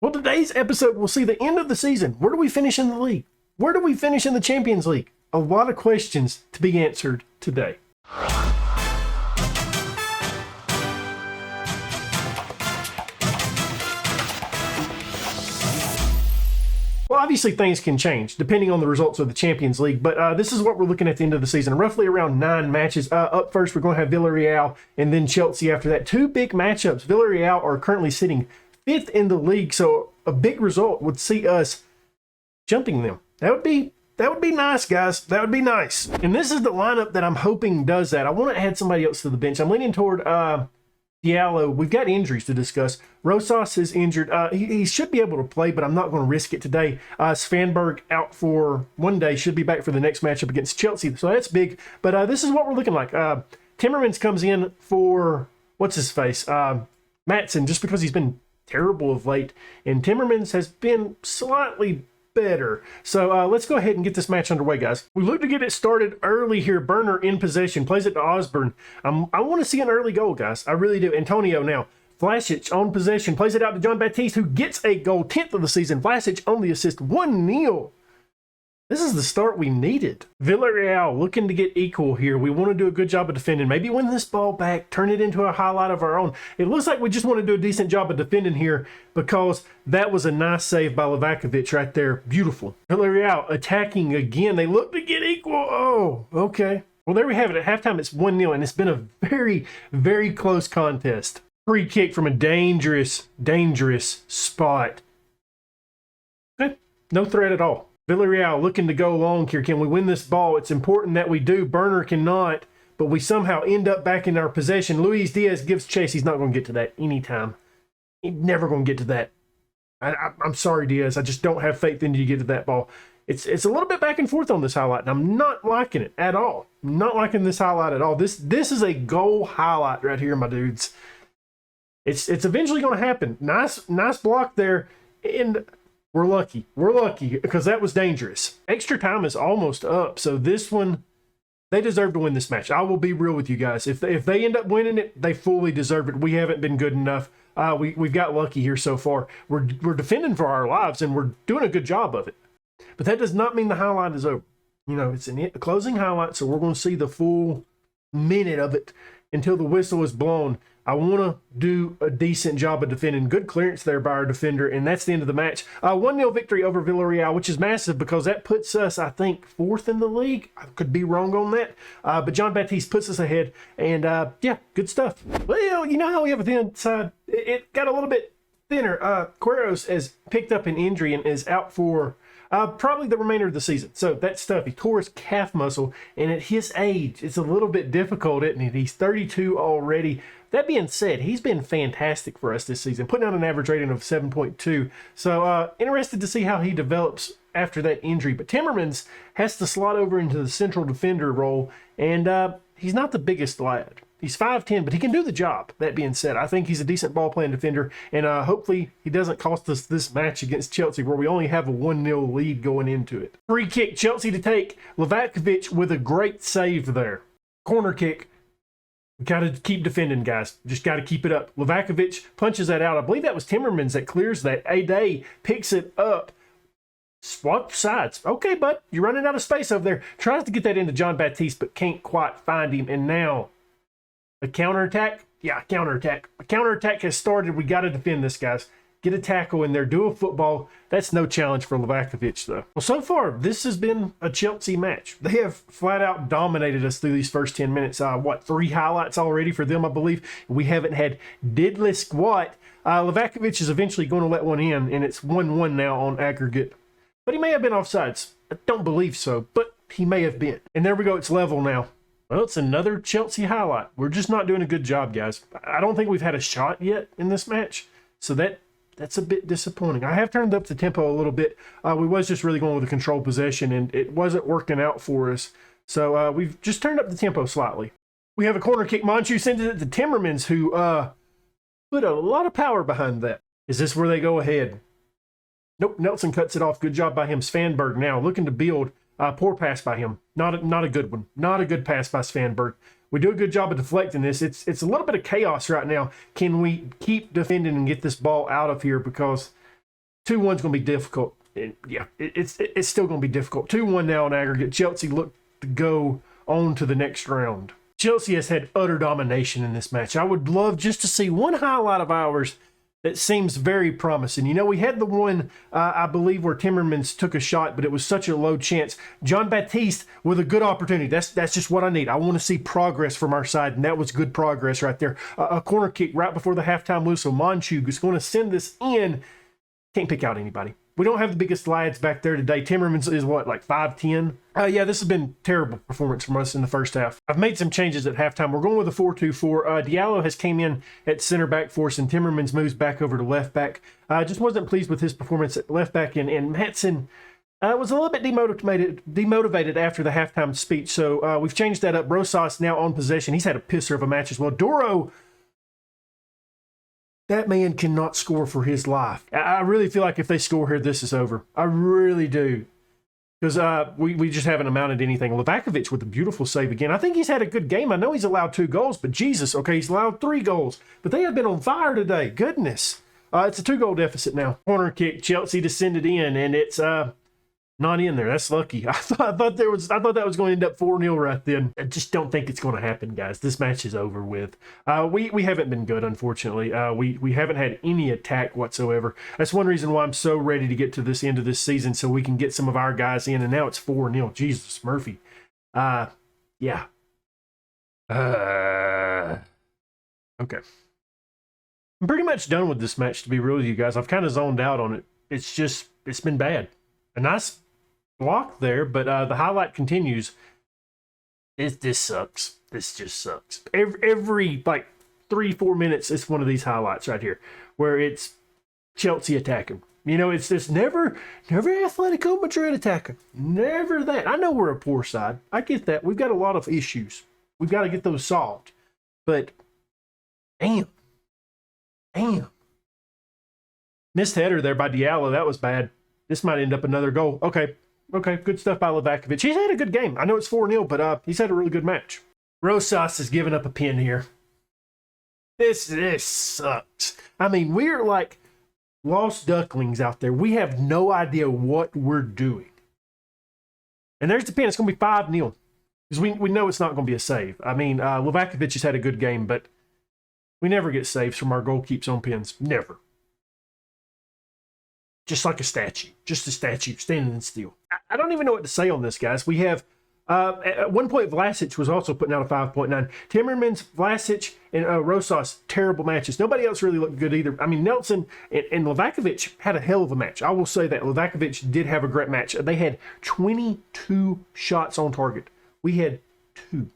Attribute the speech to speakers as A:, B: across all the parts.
A: Well, today's episode will see the end of the season. Where do we finish in the league? Where do we finish in the Champions League? A lot of questions to be answered today. Well, obviously things can change depending on the results of the Champions League, but this is what we're looking at the end of the season. Roughly around 9 matches. Up first, we're going to have Villarreal and then Chelsea after that. 2 big matchups. Villarreal are currently sitting 5th in the league, so a big result would see us jumping them. That would be nice, guys. That would be nice. And this is the lineup that I'm hoping does that. I want to add somebody else to the bench. I'm leaning toward Diallo. We've got injuries to discuss. Rosas is injured. He should be able to play, but I'm not going to risk it today. Svanberg out for 1 day, should be back for the next matchup against Chelsea. So that's big. But this is what we're looking like. Timmermans comes in for, what's his face? Matson, just because he's been terrible of late. And Timmermans has been slightly better. So let's go ahead and get this match underway, guys. We look to get it started early here. Burner in possession, plays it to Osborne. I want to see an early goal, guys. I really do. Antonio now. Vlasic on possession, plays it out to John Baptiste, who gets a goal, 10th of the season. Vlasic on the assist, 1-0. This is the start we needed. Villarreal looking to get equal here. We want to do a good job of defending. Maybe win this ball back, turn it into a highlight of our own. It looks like we just want to do a decent job of defending here because that was a nice save by Livakovic right there. Beautiful. Villarreal attacking again. They look to get equal. Oh, okay. Well, there we have it. At halftime, it's 1-0, and it's been a very, very close contest. Free kick from a dangerous, dangerous spot. Okay. No threat at all. Villarreal looking to go long here. Can we win this ball? It's important that we do. Burner cannot, but we somehow end up back in our possession. Luis Diaz gives chase. He's not going to get to that anytime. He's never going to get to that. I'm sorry, Diaz. I just don't have faith in you to get to that ball. It's a little bit back and forth on this highlight, and I'm not liking it at all. I'm not liking this highlight at all. This is a goal highlight right here, my dudes. It's eventually going to happen. Nice block there, and we're lucky. We're lucky because that was dangerous. Extra time is almost up, so this one, they deserve to win this match. I will be real with you guys. If they end up winning it, they fully deserve it. We haven't been good enough. We've got lucky here so far. We're defending for our lives, and we're doing a good job of it. But that does not mean the highlight is over. You know, it's a closing highlight, so we're going to see the full minute of it until the whistle is blown. I want to do a decent job of defending. Good clearance there by our defender, and that's the end of the match. 1-0 victory over Villarreal, which is massive because that puts us, I think, 4th in the league. I could be wrong on that, but John Baptiste puts us ahead, and yeah, good stuff. Well, you know how we have a thin side. It got a little bit thinner. Queiroz has picked up an injury and is out for probably the remainder of the season. So that's tough. He tore his calf muscle, and at his age, it's a little bit difficult, isn't it? He's 32 already. That being said, he's been fantastic for us this season, putting out an average rating of 7.2. So interested to see how he develops after that injury. But Timmermans has to slot over into the central defender role, and he's not the biggest lad. He's 5'10", but he can do the job. That being said, I think he's a decent ball-playing defender, and hopefully he doesn't cost us this match against Chelsea where we only have a 1-0 lead going into it. Free kick, Chelsea to take. Livakovic with a great save there. Corner kick. We got to keep defending, guys. Just got to keep it up. Livakovic punches that out. I believe that was Timmermans that clears that. Ade picks it up. Swap sides. Okay, bud, you're running out of space over there. Tries to get that into John Baptiste, but can't quite find him. And now a counterattack? Yeah, counterattack. A counterattack has started. We got to defend this, guys. Get a tackle in there. Do a football. That's no challenge for Livakovic, though. Well, so far, this has been a Chelsea match. They have flat out dominated us through these first 10 minutes. 3 highlights already for them, I believe. We haven't had diddly squat. Livakovic is eventually going to let one in, and it's 1-1 now on aggregate. But he may have been offsides. I don't believe so, but he may have been. And there we go. It's level now. Well, it's another Chelsea highlight. We're just not doing a good job, guys. I don't think we've had a shot yet in this match, so that's a bit disappointing. I have turned up the tempo a little bit. We was just really going with a controlled possession, and it wasn't working out for us. So we've just turned up the tempo slightly. We have a corner kick. Monchu sends it to Timmermans, who put a lot of power behind that. Is this where they go ahead? Nope, Nelson cuts it off. Good job by him. Svanberg now looking to build. Poor pass by him. Not a good one. Not a good pass by Svanberg. We do a good job of deflecting this. It's a little bit of chaos right now. Can we keep defending and get this ball out of here? Because 2-1's going to be difficult. It's still going to be difficult. 2-1 now in aggregate. Chelsea look to go on to the next round. Chelsea has had utter domination in this match. I would love just to see one highlight of ours that seems very promising. You know, we had the one, I believe, where Timmermans took a shot, but it was such a low chance. Jean-Baptiste with a good opportunity. That's just what I need. I want to see progress from our side, and that was good progress right there. A corner kick right before the halftime whistle. Monchu is going to send this in. Can't pick out anybody. We don't have the biggest lads back there today. Timmermans is what, like 5'10"? Yeah, this has been terrible performance from us in the first half. I've made some changes at halftime. We're going with a 4-2-4. Diallo has came in at center back for us, and Timmermans moves back over to left back. Just wasn't pleased with his performance at left back, and Maatsen was a little bit demotivated after the halftime speech, so we've changed that up. Rosas now on possession. He's had a pisser of a match as well. Duro, that man cannot score for his life. I really feel like if they score here, this is over. I really do. Because we just haven't amounted to anything. Livakovic with a beautiful save again. I think he's had a good game. I know he's allowed 2 goals, but Jesus, okay, he's allowed 3 goals. But they have been on fire today. Goodness. It's a 2-goal deficit now. Corner kick. Chelsea descended in, and it's not in there. That's lucky. I thought that was going to end up 4-0 right then. I just don't think it's going to happen, guys. This match is over with. We haven't been good, unfortunately. We haven't had any attack whatsoever. That's one reason why I'm so ready to get to this end of this season so we can get some of our guys in. And now it's 4-0. Jesus, Murphy. Yeah. Okay. I'm pretty much done with this match, to be real with you guys. I've kind of zoned out on it. It's been bad. A nice block there, but the highlight continues. This sucks. This just sucks. Every like 3-4 minutes, it's one of these highlights right here where it's Chelsea attacking. You know, it's this never Atlético Madrid attacking. Never that. I know we're a poor side. I get that. We've got a lot of issues. We've got to get those solved. But damn. Missed header there by Diallo. That was bad. This might end up another goal. Okay, good stuff by Livakovic. He's had a good game. I know it's 4-0, but he's had a really good match. Rosas has given up a pin here. This sucks. I mean, we're like lost ducklings out there. We have no idea what we're doing. And there's the pin. It's going to be 5-0. Because we know it's not going to be a save. I mean, Livakovic has had a good game, but we never get saves from our goalkeepers on pins. Never. Just like a statue. Just a statue standing still. I don't even know what to say on this, guys. We have, at one point, Vlasic was also putting out a 5.9. Timmermans, Vlasic, and Rosas, terrible matches. Nobody else really looked good either. I mean, Nelson and Livakovic had a hell of a match. I will say that. Livakovic did have a great match. They had 22 shots on target. We had 2.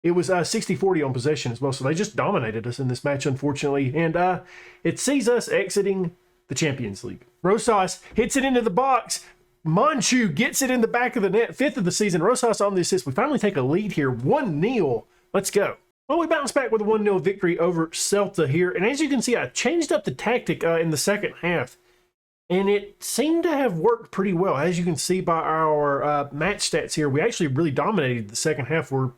A: It was 60-40 on possession as well, so they just dominated us in this match, unfortunately. And it sees us exiting the Champions League. Rosas hits it into the box. Monchu gets it in the back of the net. 5th of the season. Rosas on the assist. We finally take a lead here. 1-0. Let's go. Well, we bounce back with a 1-0 victory over Celta here. And as you can see, I changed up the tactic in the second half. And it seemed to have worked pretty well. As you can see by our match stats here, we actually really dominated the second half. I'm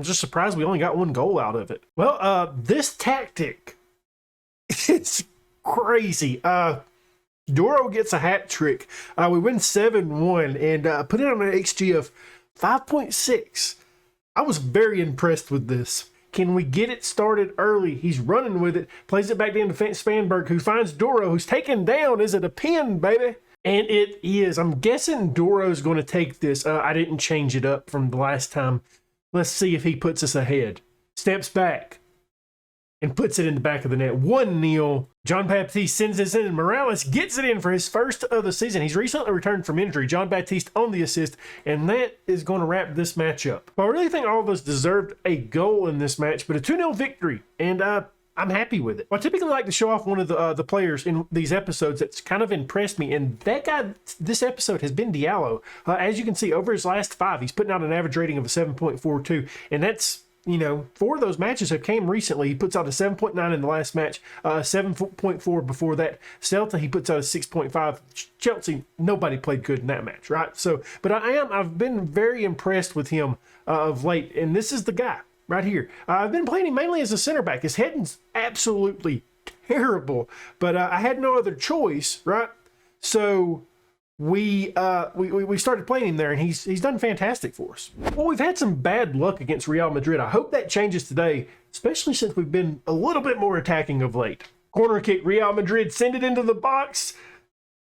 A: just surprised we only got 1 goal out of it. Well, this tactic is crazy. Duro gets a hat trick. We win 7-1 and put it on an XG of 5.6. I was very impressed with this. Can we get it started early? He's running with it. Plays it back down to Spanberg, who finds Duro, who's taken down. Is it a pin, baby? And it is. I'm guessing Duro's going to take this. I didn't change it up from the last time. Let's see if he puts us ahead. Steps back and puts it in the back of the net. 1-0. Jean-Baptiste sends this in, and Morales gets it in for his first of the season. He's recently returned from injury. Jean-Baptiste on the assist, and that is going to wrap this match up. Well, I really think all of us deserved a goal in this match, but a 2-0 victory, and I'm happy with it. Well, I typically like to show off one of the players in these episodes that's kind of impressed me, and that guy this episode has been Diallo. As you can see, over his last 5, he's putting out an average rating of a 7.42, and that's, you know, 4 of those matches have came recently. He puts out a 7.9 in the last match, 7.4 before that. Celta, he puts out a 6.5. Chelsea, nobody played good in that match, right? So, but I've been very impressed with him of late, and this is the guy right here. I've been playing him mainly as a center back. His heading's absolutely terrible, but I had no other choice, right? So we started playing him there, and he's done fantastic for us. Well, we've had some bad luck against Real Madrid. I hope that changes today, especially since we've been a little bit more attacking of late. Corner kick, Real Madrid, send it into the box.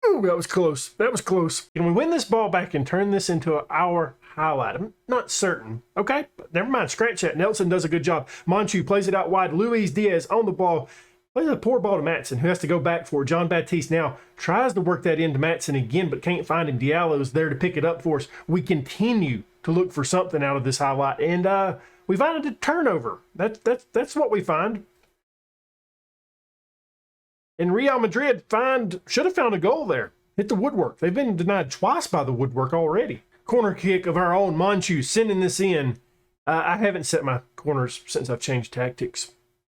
A: Ooh, that was close. That was close. Can we win this ball back and turn this into our highlight? I'm not certain. Okay, but never mind. Scratch that. Nelson does a good job. Monchu plays it out wide. Luis Diaz on the ball. Plays a poor ball to Matson, who has to go back for it. John Baptiste now tries to work that into Matson again, but can't find him. Diallo is there to pick it up for us. We continue to look for something out of this highlight, and we find a turnover. That's what we find. And Real Madrid should have found a goal there. Hit the woodwork. They've been denied twice by the woodwork already. Corner kick of our own Monchu sending this in. I haven't set my corners since I've changed tactics.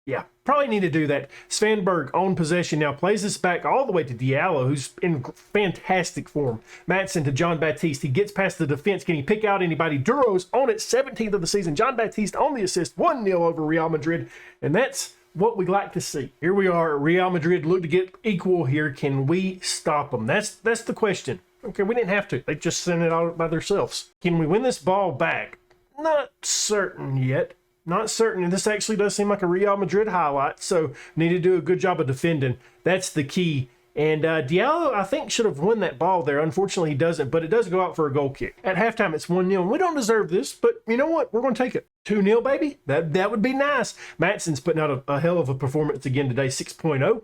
A: Yeah, probably need to do that. Svanberg on possession now, plays this back all the way to Diallo, who's in fantastic form. Matson to John Baptiste. He gets past the defense. Can he pick out anybody? Duro's on it, 17th of the season. John Baptiste on the assist, 1-0 over Real Madrid. And that's what we like to see. Here we are. Real Madrid look to get equal here. Can we stop them? That's the question. Okay, we didn't have to. They just sent it out by themselves. Can we win this ball back? Not certain yet. Not certain. And this actually does seem like a Real Madrid highlight, so need to do a good job of defending. That's the key. And Diallo, I think, should have won that ball there. Unfortunately, he doesn't, but it does go out for a goal kick. At halftime, it's 1-0. And we don't deserve this, but you know what? We're going to take it. 2-0, baby. That would be nice. Matson's putting out a hell of a performance again today, 6.0.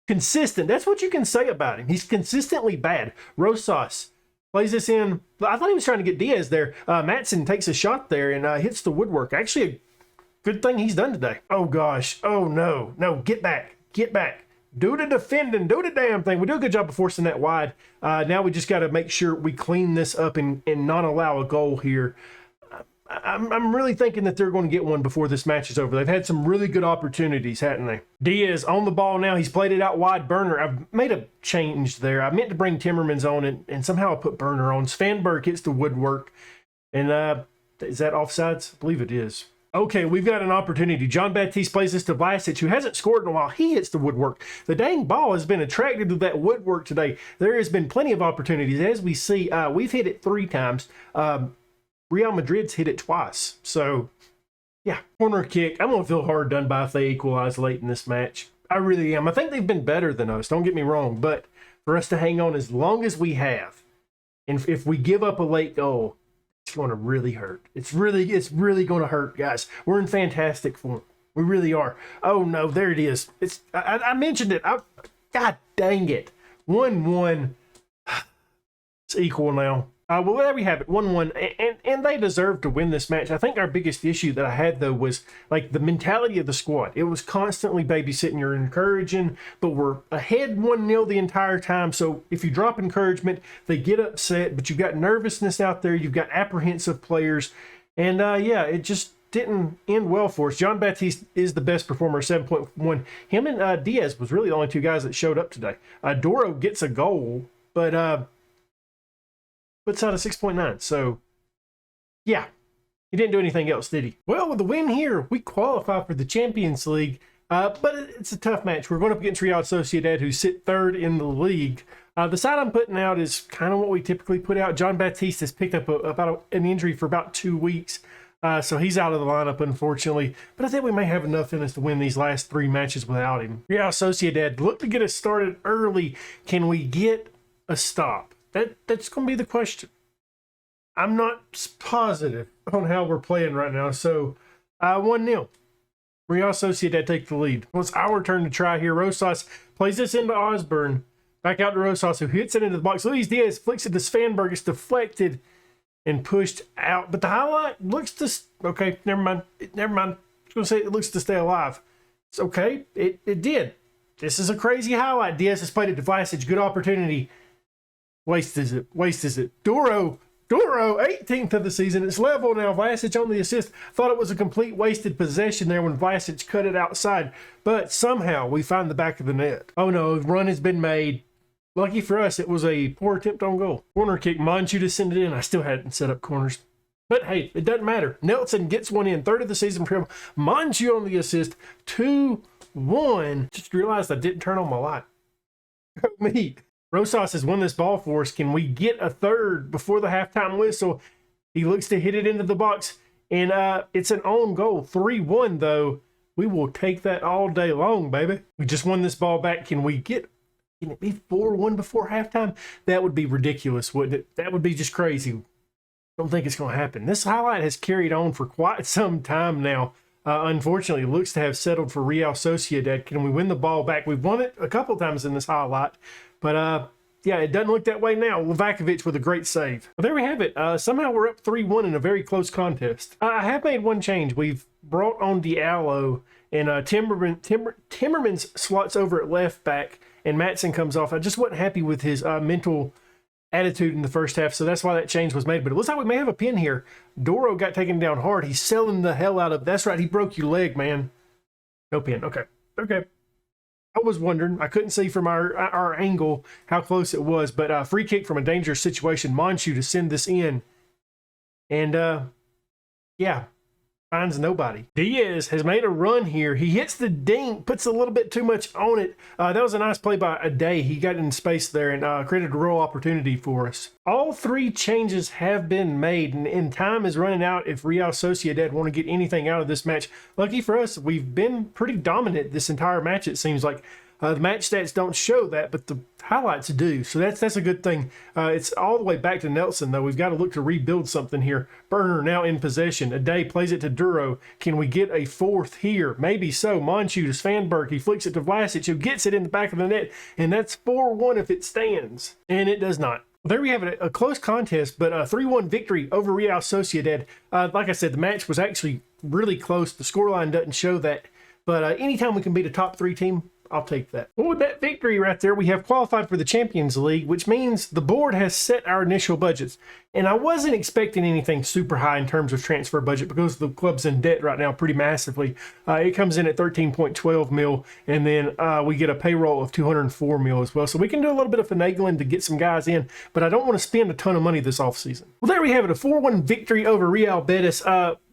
A: Consistent. That's what you can say about him. He's consistently bad. Rosas plays this in. I thought he was trying to get Diaz there. Matson takes a shot there and hits the woodwork. Actually, a good thing he's done today. Oh, gosh. Oh, no. No, get back. Get back. Do the defending. Do the damn thing. We do a good job of forcing that wide. Now we just got to make sure we clean this up and not allow a goal here. I'm really thinking that they're going to get one before this match is over. They've had some really good opportunities, haven't they? Diaz on the ball now. He's played it out wide. Burner. I've made a change there. I meant to bring Timmermans on, and somehow I put Burner on. Svanberg hits the woodwork. And is that offsides? I believe it is. Okay, we've got an opportunity. John Baptiste plays this to Vlasic, who hasn't scored in a while. He hits the woodwork. The dang ball has been attracted to that woodwork today. There has been plenty of opportunities. As we see, we've hit it 3 times. Real Madrid's hit it twice. So, yeah, corner kick. I'm going to feel hard done by if they equalize late in this match. I really am. I think they've been better than us. Don't get me wrong. But for us to hang on as long as we have, and if we give up a late goal, it's going to really hurt. It's really going to hurt, guys. We're in fantastic form. We really are. Oh, no, there it is. I mentioned it. God dang it. 1-1. It's equal now. Well, there we have it, 1-1, and they deserve to win this match. I think our biggest issue that I had, though, was like the mentality of the squad. It was constantly babysitting. You're encouraging, but we're ahead 1-0 the entire time. So if you drop encouragement, they get upset, but you've got nervousness out there. You've got apprehensive players, and yeah, it just didn't end well for us. John Baptiste is the best performer, 7.1. Him and Diaz was really the only 2 guys that showed up today. Doro gets a goal, but puts out a 6.9. So, yeah, he didn't do anything else, did he? Well, with the win here, we qualify for the Champions League, but it's a tough match. We're going up against Real Sociedad, who sit 3rd in the league. The side I'm putting out is kind of what we typically put out. John Baptiste has picked up an injury for about 2 weeks, so he's out of the lineup, unfortunately. But I think we may have enough in us to win these last 3 matches without him. Real Sociedad, look to get us started early. Can we get a stop? That's going to be the question. I'm not positive on how we're playing right now. So, 1-0. Real Sociedad take the lead. Well, it's our turn to try here. Rosas plays this into Osborne. Back out to Rosas, who hits it into the box. Luis Diaz flicks it to Svanberg. It's deflected and pushed out. But the highlight looks to... Okay, never mind. I was going to say it looks to stay alive. It's okay. It did. This is a crazy highlight. Diaz has played it to Vlasic. Good opportunity. Waste is it? Duro, 18th of the season. It's level now. Vlasic on the assist. Thought it was a complete wasted possession there when Vlasic cut it outside. But somehow we find the back of the net. Oh no, run has been made. Lucky for us, it was a poor attempt on goal. Corner kick, Monchu to send it in. I still hadn't set up corners. But hey, it doesn't matter. Nelson gets one in. 3rd of the season for him. Monchu on the assist. 2-1. Just realized I didn't turn on my light. Me. Rosas has won this ball for us. Can we get a third before the halftime whistle? He looks to hit it into the box, and it's an own goal. 3-1, though. We will take that all day long, baby. We just won this ball back. Can it be 4-1 before halftime? That would be ridiculous, wouldn't it? That would be just crazy. Don't think it's going to happen. This highlight has carried on for quite some time now. Unfortunately, looks to have settled for Real Sociedad. Can we win the ball back? We've won it a couple times in this highlight, but yeah, it doesn't look that way now. Livakovic with a great save. Well, there we have it. Somehow we're up 3-1 in a very close contest. I have made one change. We've brought on Diallo, and Timmermans slots over at left back, and Matson comes off. I just wasn't happy with his mental attitude in the first half, so that's why that change was made. But it looks like we may have a pin here. Doro got taken down hard. He's selling the hell out of. That's right, he broke your leg, man. No pin. Okay. I was wondering. I couldn't see from our angle how close it was, but free kick from a dangerous situation. Monchu to send this in, and yeah, finds nobody. Diaz has made a run here. He hits the dink, puts a little bit too much on it. That was a nice play by Ade. He got in space there and created a real opportunity for us. All three changes have been made, and time is running out if Real Sociedad want to get anything out of this match. Lucky for us, we've been pretty dominant this entire match, it seems like. The match stats don't show that, but the highlights do. So that's a good thing. It's all the way back to Nelson, though. We've got to look to rebuild something here. Burner now in possession. Ade plays it to Duro. Can we get a fourth here? Maybe so. Monchu to Svanberg. He flicks it to Vlasic, who gets it in the back of the net. And that's 4-1 if it stands. And it does not. There we have it, a close contest, but a 3-1 victory over Real Sociedad. Like I said, the match was actually really close. The scoreline doesn't show that. But anytime we can beat a top 3 team, I'll take that. Well, with that victory right there, we have qualified for the Champions League, which means the board has set our initial budgets. And I wasn't expecting anything super high in terms of transfer budget because the club's in debt right now pretty massively. It comes in at 13.12 mil, and then we get a payroll of 204 mil as well. So we can do a little bit of finagling to get some guys in, but I don't want to spend a ton of money this offseason. Well, there we have it, a 4-1 victory over Real Betis.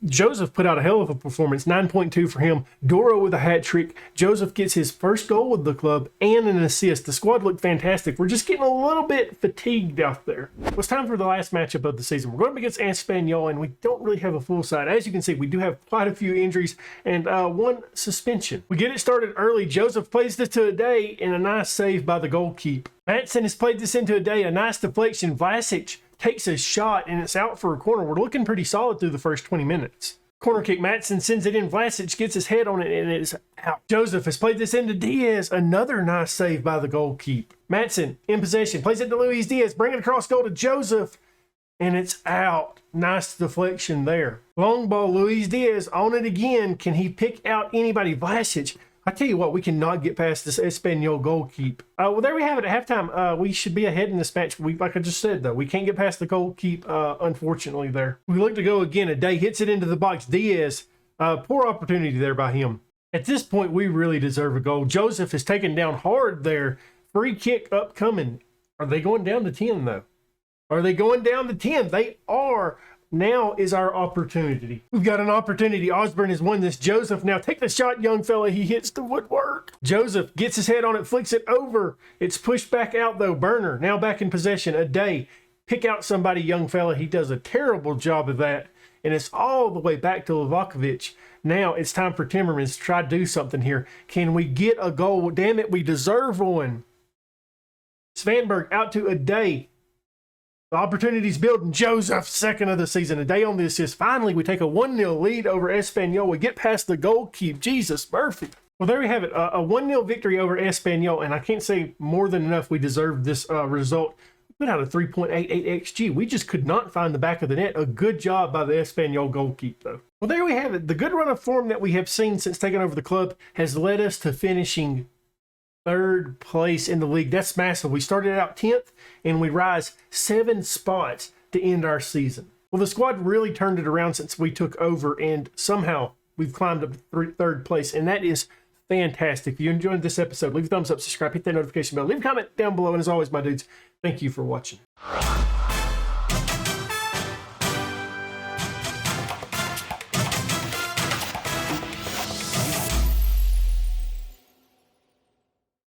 A: Joseph put out a hell of a performance, 9.2 for him. Doro with a hat trick. Joseph gets his first goal with the club and an assist. The squad looked fantastic. We're just getting a little bit fatigued out there. Well, it's time for the last matchup of the season. We're going up against Espanyol, and we don't really have a full side. As you can see, we do have quite a few injuries and one suspension. We get it started early. Joseph plays this to Ade, and a nice save by the goalkeeper. Matson has played this into Ade, a nice deflection. Vlasic takes a shot, and it's out for a corner. We're looking pretty solid through the first 20 minutes. Corner kick, Matson sends it in. Vlasic gets his head on it, and it is out. Joseph has played this into Diaz. Another nice save by the goalkeeper. Matson in possession, plays it to Luis Diaz, bring it across goal to Joseph, and it's out. Nice deflection there. Long ball, Luis Diaz on it again. Can he pick out anybody? Vlasic. I tell you what, we cannot get past this Espanyol goalkeeper. Well, there we have it at halftime. We should be ahead in this match. Like I just said, though, we can't get past the goalkeeper, unfortunately, there. We look to go again. Ade hits it into the box. Diaz, poor opportunity there by him. At this point, we really deserve a goal. Joseph is taken down hard there. Free kick upcoming. Are they going down to 10, though? Are they going down to 10? They are. Now is our opportunity. We've got an opportunity. Osborne has won this. Joseph now take the shot, young fella. He hits the woodwork. Joseph gets his head on it, flicks it over. It's pushed back out, though. Burner now back in possession. Ade, pick out somebody, young fella. He does a terrible job of that. And it's all the way back to Livakovic. Now it's time for Timmermans to try to do something here. Can we get a goal? Damn it, we deserve one. Svanberg out to Ade. The opportunity's building. Joseph, second of the season. Ade on the assist. Finally, we take a 1-0 lead over Espanyol. We get past the goalkeeper. Jesus, Murphy. Well, there we have it. A 1-0 victory over Espanyol. And I can't say more than enough we deserve this result. We put out a 3.88 XG. We just could not find the back of the net. A good job by the Espanyol goalkeeper, though. Well, there we have it. The good run of form that we have seen since taking over the club has led us to finishing 3rd place in the league. That's massive. We started out 10th, and we rise 7 spots to end our season. Well, the squad really turned it around since we took over, and somehow we've climbed up to 3rd place, and that is fantastic. If you enjoyed this episode, leave a thumbs up, subscribe, hit that notification bell, leave a comment down below, and as always, my dudes, thank you for watching.